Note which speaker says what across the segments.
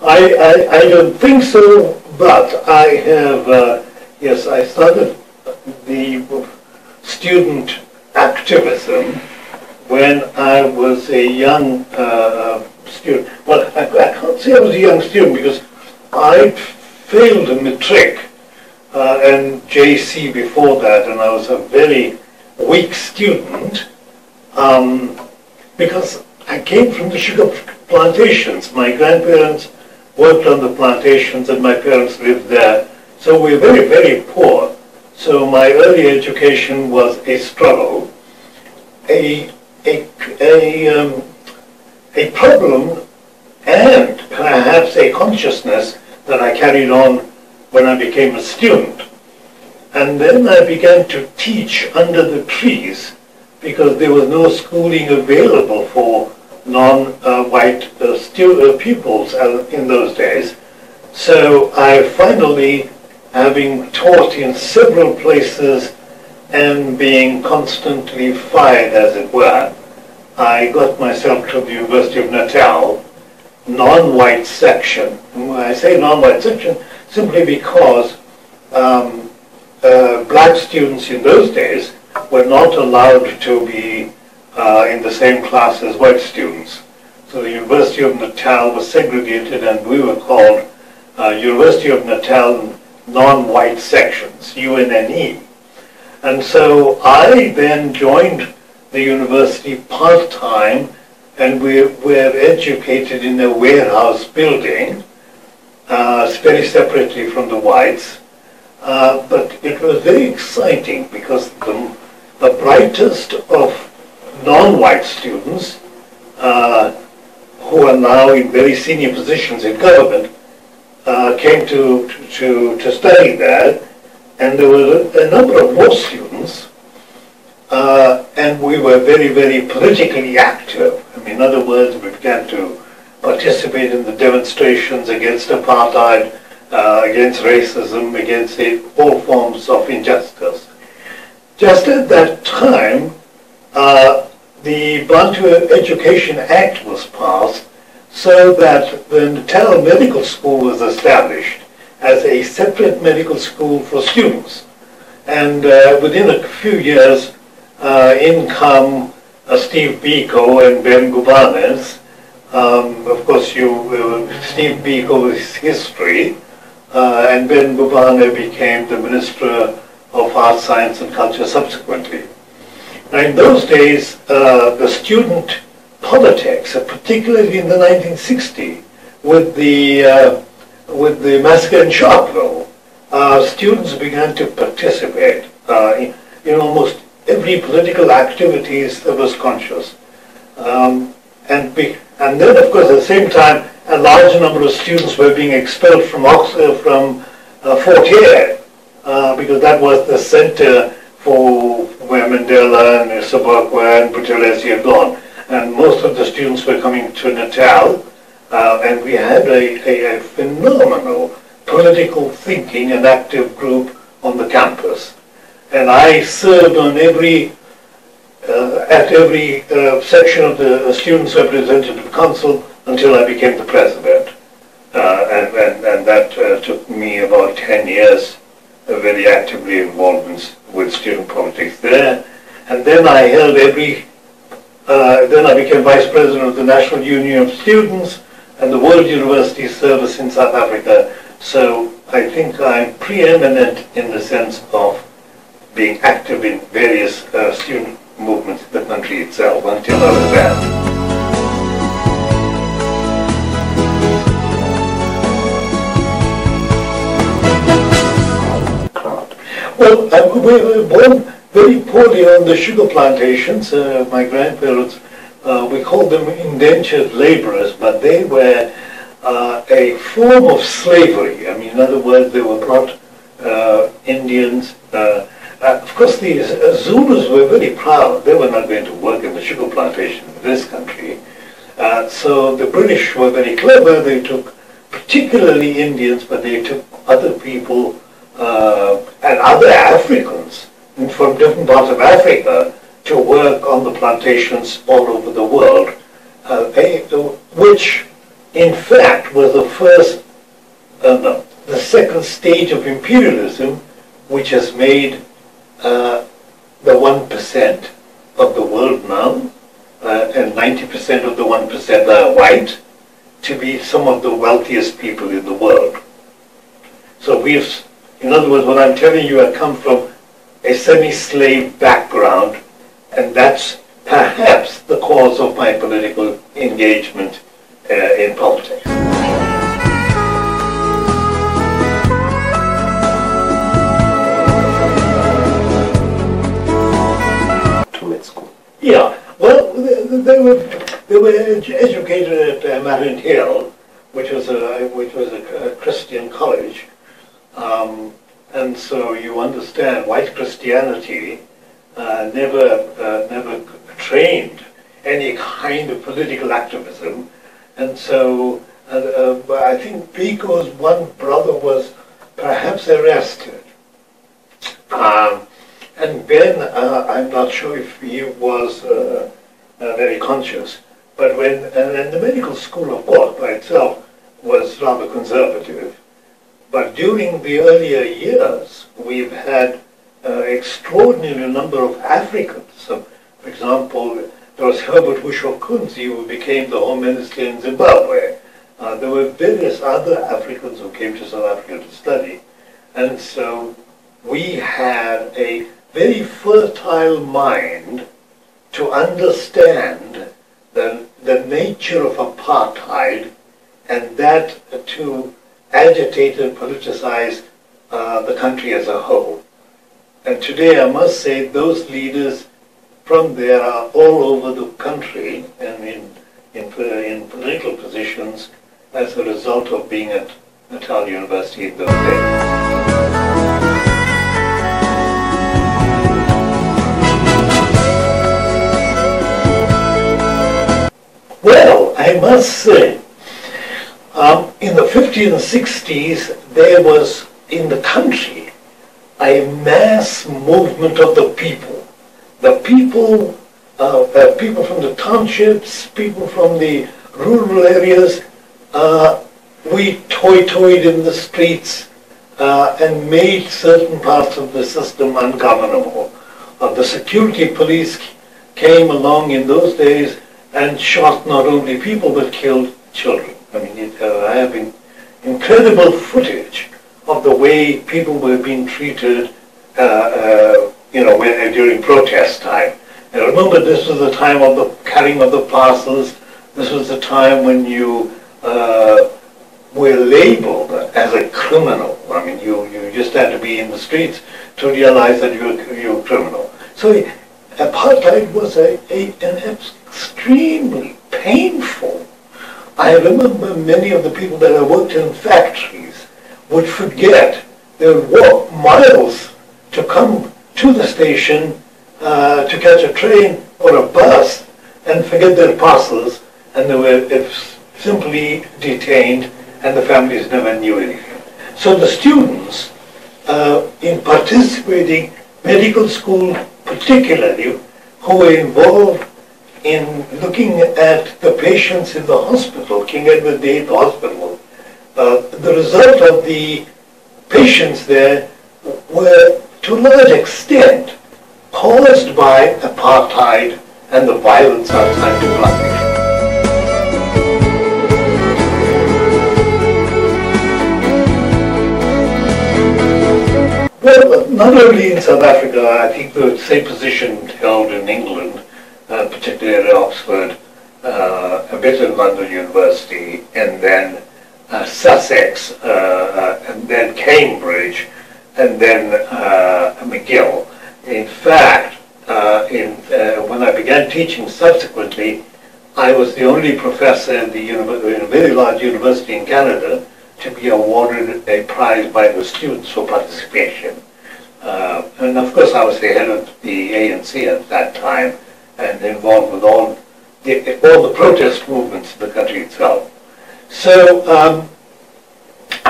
Speaker 1: I don't think so, but I have, yes, I started the student activism when I was a young student. Well, I can't say I was a young student because I failed a matric and JC before that, and I was a very weak student because I came from the sugar plantations. My grandparents worked on the plantations and my parents lived there. So we were very, very poor. So my early education was a struggle. A problem and perhaps a consciousness that I carried on when I became a student. And then I began to teach under the trees because there was no schooling available for non-white pupils in those days. So I finally, having taught in several places and being constantly fired, as it were, I got myself to the University of Natal, non-white section. And when I say non-white section, simply because black students in those days were not allowed to be in the same class as white students. So the University of Natal was segregated and we were called University of Natal non-white sections, UNNE. And so I then joined the university part-time, and we were educated in a warehouse building, very separately from the whites. But it was very exciting because the brightest of non-white students who are now in very senior positions in government came to study there, and there were a number of more students, and we were very, very politically active. I mean, in other words, we began to participate in the demonstrations against apartheid, against racism, against all forms of injustice. Just at that time, the Bantu Education Act was passed, so that the Natal Medical School was established as a separate medical school for students. And within a few years, in come Steve Biko and Ben Gubanes. Of course, Steve Biko is history, and Ben Gubane became the Minister of Arts, Science and Culture subsequently. Now, in those days, the student politics, particularly in the 1960s, with the massacre in Sharpeville, students began to participate in almost every political activities that was conscious. And then, of course, at the same time, a large number of students were being expelled from Fort Hare, because that was the center for where Mandela and Sobukwe and Buthelezi had gone. And most of the students were coming to Natal, and we had a phenomenal political thinking and active group on the campus. And I served on at every section of the Students' Representative Council until I became the president. And that took me about 10 years of very actively involvement with student politics there. And then I held then I became vice president of the National Union of Students and the World University Service in South Africa. So I think I'm preeminent in the sense of being active in various student movements in the country itself until I was there. Well, we were born very poorly on the sugar plantations. My grandparents, we called them indentured laborers, but they were a form of slavery. I mean, in other words, they were brought Indians. Of course, the Zulus were very proud. They were not going to work in the sugar plantation in this country. So the British were very clever. They took particularly Indians, but they took other people and other Africans from different parts of Africa to work on the plantations all over the world, which in fact, was the second stage of imperialism, which has made the 1% of the world now, and 90% of the 1% are white, to be some of the wealthiest people in the world. So in other words, what I'm telling you, I come from a semi-slave background, and that's perhaps the cause of my political engagement in politics. Yeah, well, they were educated at Natal Hill, which was a Christian college, and so you understand white Christianity never trained any kind of political activism, and so I think because one brother was perhaps arrested. And Ben, I'm not sure if he was very conscious, but and the medical school, of course, by itself was rather conservative. But during the earlier years, we've had extraordinary number of Africans. So, for example, there was Herbert Wishaw-Kunzi, who became the Home Minister in Zimbabwe. There were various other Africans who came to South Africa to study. And so we had a very fertile mind to understand the nature of apartheid, and that to agitate and politicize the country as a whole. And today I must say those leaders from there are all over the country and in political positions as a result of being at Natal University in those days. Well, I must say, in the 50s and 60s, there was in the country a mass movement of the people. The people, people from the townships, people from the rural areas, we toyed in the streets and made certain parts of the system ungovernable. The security police came along in those days and shot not only people but killed children. I mean, I have incredible footage of the way people were being treated, during protest time. And remember, this was the time of the carrying of the parcels. This was the time when you were labeled as a criminal. I mean, you just had to be in the streets to realize that you were a criminal. So apartheid was an extremely painful. I remember many of the people that I worked in factories would forget. They would walk miles to come to the station to catch a train or a bus and forget their parcels, and they were simply detained, and the families never knew anything. So the students in participating medical school particularly, who were involved in looking at the patients in the hospital, King Edward VIII Hospital, the result of the patients there were to a large extent caused by apartheid and the violence outside the plantation. Well, not only in South Africa, I think the same position held in England, particularly at Oxford, a bit in London University, and then Sussex, and then Cambridge, and then McGill. In fact, when I began teaching subsequently, I was the only professor in a very large university in Canada to be awarded a prize by the students for participation. And of course I was the head of the ANC at that time and involved with all the protest movements in the country itself. So,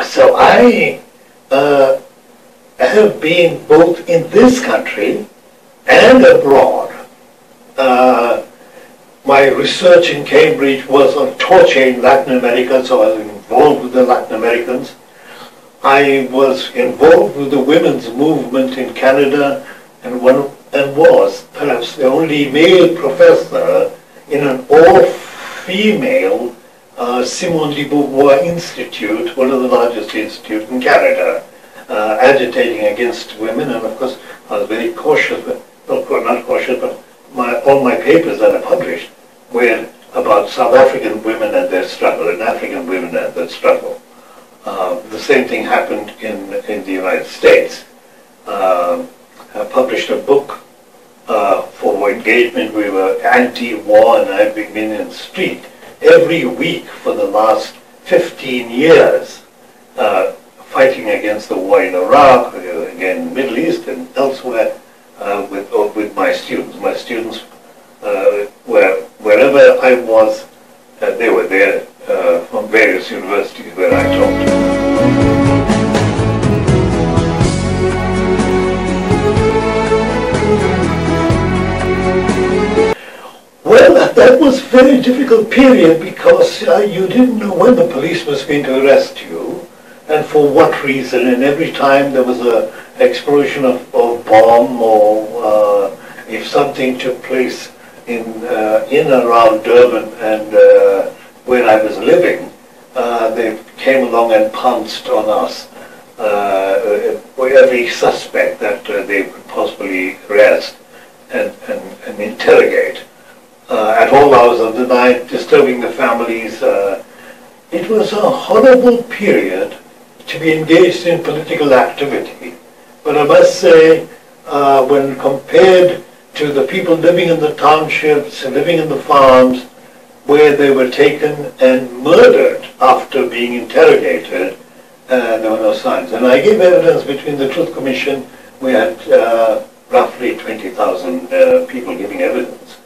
Speaker 1: so I have been both in this country and abroad My research in Cambridge was on torture in Latin America, so I was involved with the Latin Americans. I was involved with the women's movement in Canada and was perhaps the only male professor in an all-female Simone de Beauvoir Institute, one of the largest institutes in Canada, agitating against women. And of course, I was very cautious, not cautious, but all my papers that I published were about South African women and their struggle, and African women and their struggle. The same thing happened in the United States. I published a book for engagement. We were anti-war, and I've been in the street every week for the last 15 years, fighting against the war in Iraq, again in the Middle East and elsewhere, with my students. My students were wherever I was, they were there from various universities where I taught. Well, that was a very difficult period because you didn't know when the police was going to arrest you and for what reason, and every time there was an explosion of bomb or if something took place in around Durban and where I was living, they came along and pounced on us. Every suspect that they could possibly arrest and interrogate at all hours of the night, disturbing the families. It was a horrible period to be engaged in political activity. But I must say, when compared to the people living in the townships, living in the farms, where they were taken and murdered after being interrogated, there were no signs. And I gave evidence between the Truth Commission. We had roughly 20,000 people giving evidence.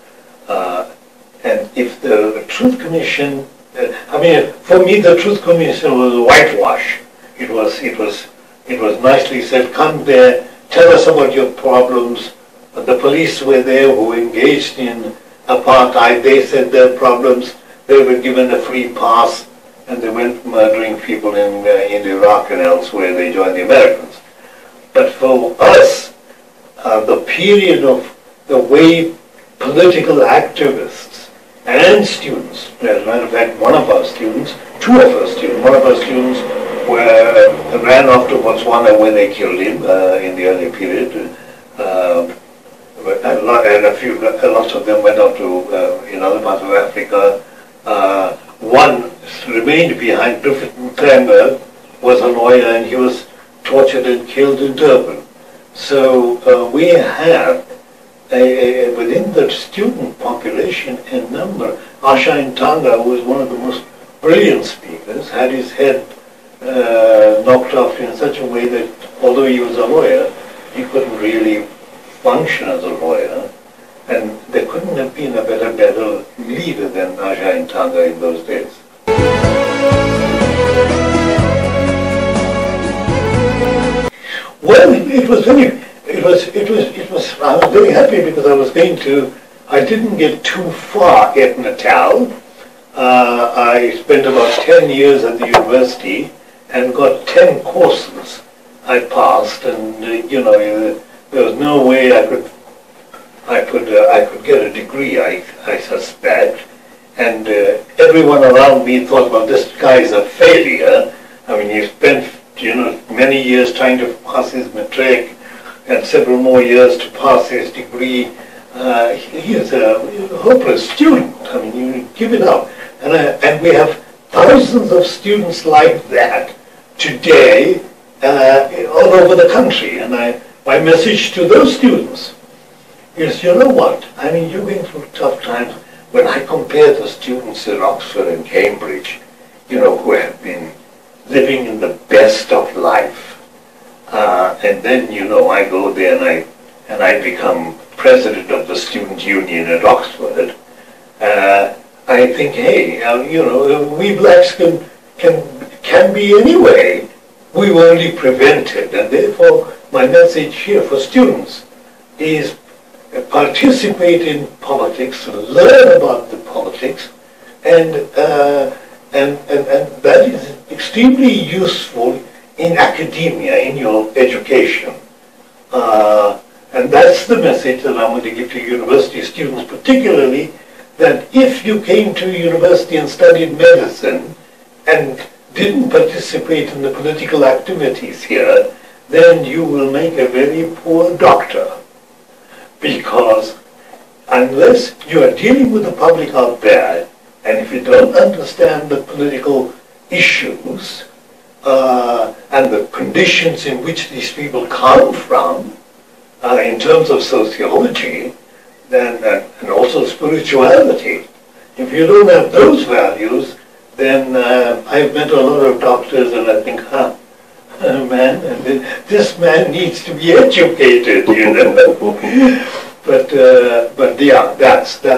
Speaker 1: And if the Truth Commission, for me the Truth Commission was a whitewash. It was nicely said, come there, tell us about your problems. The police were there who engaged in apartheid. They said their problems. They were given a free pass, and they went murdering people in Iraq and elsewhere. They joined the Americans. But for us, the period of the way political activists and students, as a matter of fact, one of our students ran off to Botswana where they killed him in the early period. And lots of them went on to in other parts of Africa. One remained behind. Griffith Mthemba was a lawyer, and he was tortured and killed in Durban. So we have within the student population a number. Asha Intanga, who was one of the most brilliant speakers, had his head knocked off in such a way that although he was a lawyer, he couldn't really function as a lawyer, and there couldn't have been a better leader than Chengiah Ragaven in those days. Well, I was very happy because I didn't get too far at Natal. I spent about 10 years at the university and got 10 courses I passed, and there was no way I could get a degree, I suspect. And everyone around me thought, well, this guy is a failure. I mean, he spent many years trying to pass his matric and several more years to pass his degree. He is a hopeless student. I mean, you give it up. And we have thousands of students like that today all over the country. And my message to those students is, you know what? I mean, you're going through tough times. When I compare the students at Oxford and Cambridge, who have been living in the best of life, and then, I go there and I become president of the student union at Oxford, I think, hey, we blacks can be anyway. We were only prevented, and therefore my message here for students is participate in politics, learn about the politics, and that is extremely useful in academia, in your education. And that's the message that I'm going to give to university students, particularly that if you came to university and studied medicine and didn't participate in the political activities here, then you will make a very poor doctor. Because unless you are dealing with the public out there, and if you don't understand the political issues and the conditions in which these people come from, in terms of sociology, then, and also spirituality, if you don't have those values, then I've met a lot of doctors and I think, man, this man needs to be educated, you know. But yeah, that's the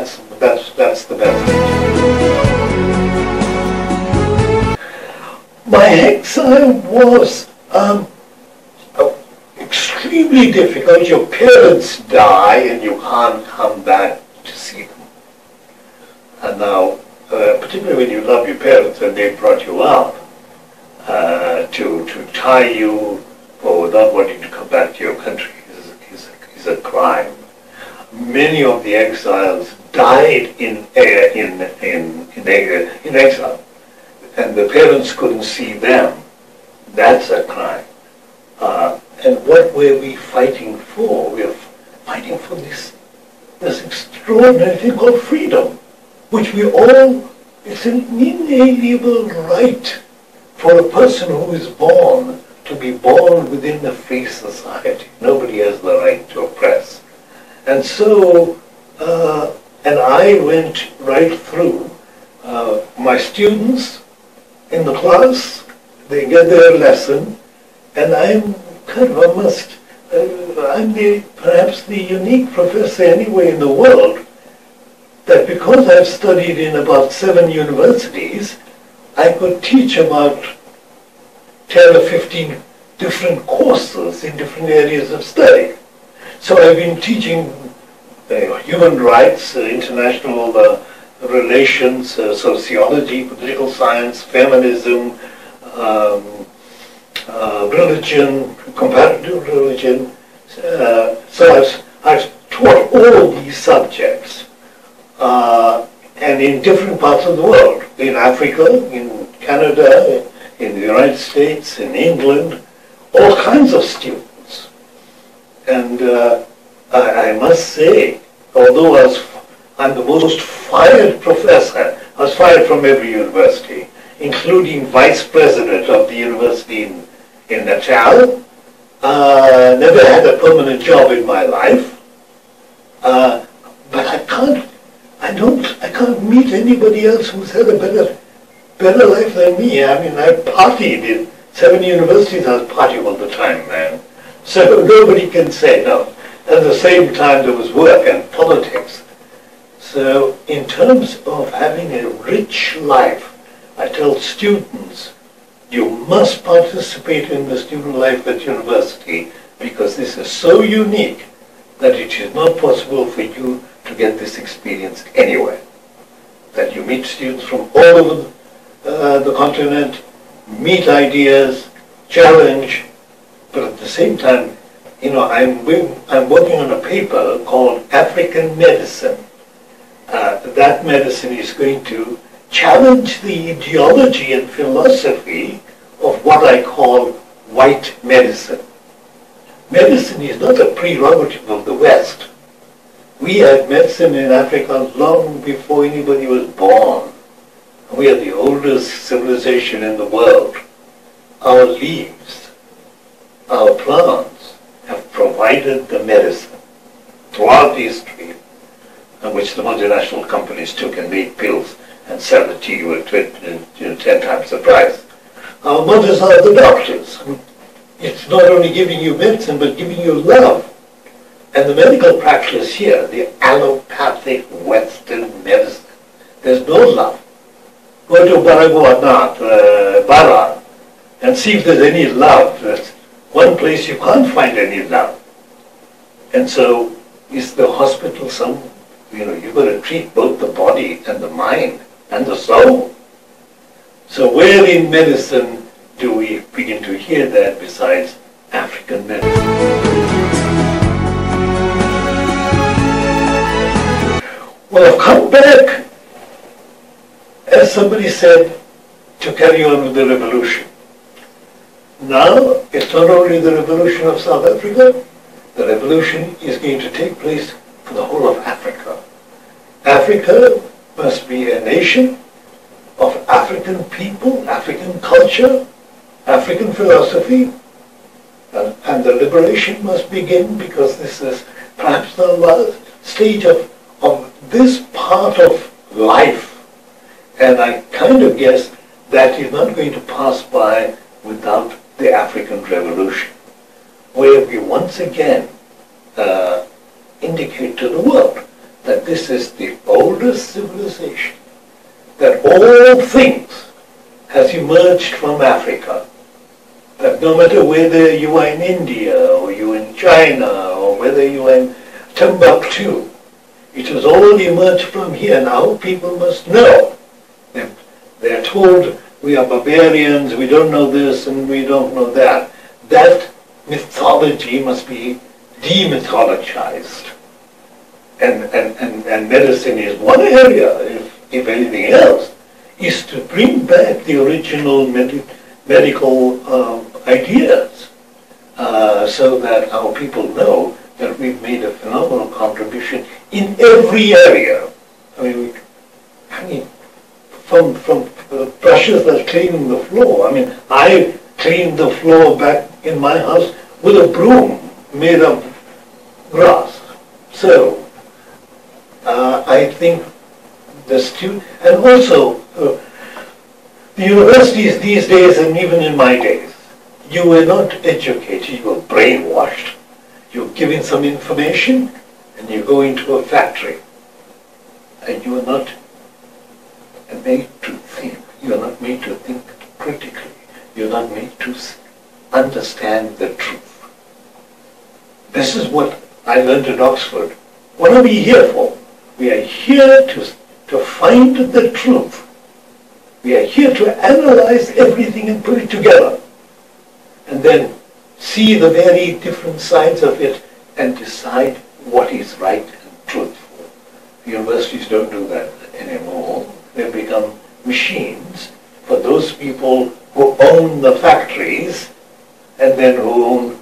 Speaker 1: message. My exile was extremely difficult. Your parents die and you can't come back to see them. And now, particularly when you love your parents and they brought you up, to tie you for not wanting to come back to your country is a crime. Many of the exiles died in exile, and the parents couldn't see them. That's a crime. And what were we fighting for? We were fighting for this extraordinary thing called freedom, which we all, it's an inalienable right for a person who is born to be born within a free society. Nobody has the right to oppress. And so, and I went right through. My students in the class, they get their lesson, and I'm kind of I'm perhaps the unique professor anywhere in the world that because I've studied in about 7 universities, I could teach about 10 or 15 different courses in different areas of study. So I've been teaching human rights, international relations, sociology, political science, feminism, religion, comparative religion. So I've taught all these subjects, and in different parts of the world, in Africa, in Canada, in the United States, in England, all kinds of students. And I must say, although I'm the most fired professor, I was fired from every university, including vice president of the university in Natal. Never had a permanent job in my life, but I can't meet anybody else who's had a better life than me. I mean, I partied in 7 universities. I was partying all the time, man. So nobody can say no. At the same time, there was work and politics. So in terms of having a rich life, I tell students, you must participate in the student life at university because this is so unique that it is not possible for you to get this experience anywhere. That you meet students from all over the continent, meet ideas, challenge, but at the same time, you know, I'm working on a paper called African Medicine. That medicine is going to challenge the ideology and philosophy of what I call white medicine. Medicine is not a prerogative of the West. We had medicine in Africa long before anybody was born. We are the oldest civilization in the world. Our leaves, our plants have provided the medicine throughout history, which the multinational companies took and made pills and sell it to you at 10 times the price. Our mothers are the doctors. It's not only giving you medicine, but giving you love. And the medical practice here, the allopathic Western medicine, there's no love. Go to Bara, and see if there's any love. That's one place you can't find any love. And so Is the hospital some, you've got to treat both the body and the mind and the soul. So where in medicine do we begin to hear that besides African medicine? Well, I've come back, as somebody said, to carry on with the revolution. Now, it's not only the revolution of South Africa, the revolution is going to take place for the whole of Africa. Africa must be a nation of African people, African culture, African philosophy, and the liberation must begin, because this is perhaps the last stage of this part of life. And I kind of guess that is not going to pass by without the African Revolution, where we once again indicate to the world that this is the oldest civilization, that all things has emerged from Africa, that no matter whether you are in India or you're in China or whether you are in Timbuktu, it has all emerged from here. Now people must know. They're told we are barbarians, we don't know this and we don't know that. That mythology must be demythologized. And medicine is one area, if anything else, is to bring back the original medical ideas so that our people know that we've made a phenomenal contribution in every area. I mean, from brushes that cleaning the floor. I cleaned the floor back in my house with a broom made of grass. So, I think the student, and also the universities these days, and even in my days, you were not educated, you were brainwashed. You're given some information, and you go into a factory, and you are not made to think. You are not made to think critically. You're not made to understand the truth. This is what I learned at Oxford. What are we here for? We are here to find the truth. We are here to analyze everything and put it together, and then see the very different sides of it and decide what is right and truthful. The universities don't do that anymore. They've become machines for those people who own the factories and then who own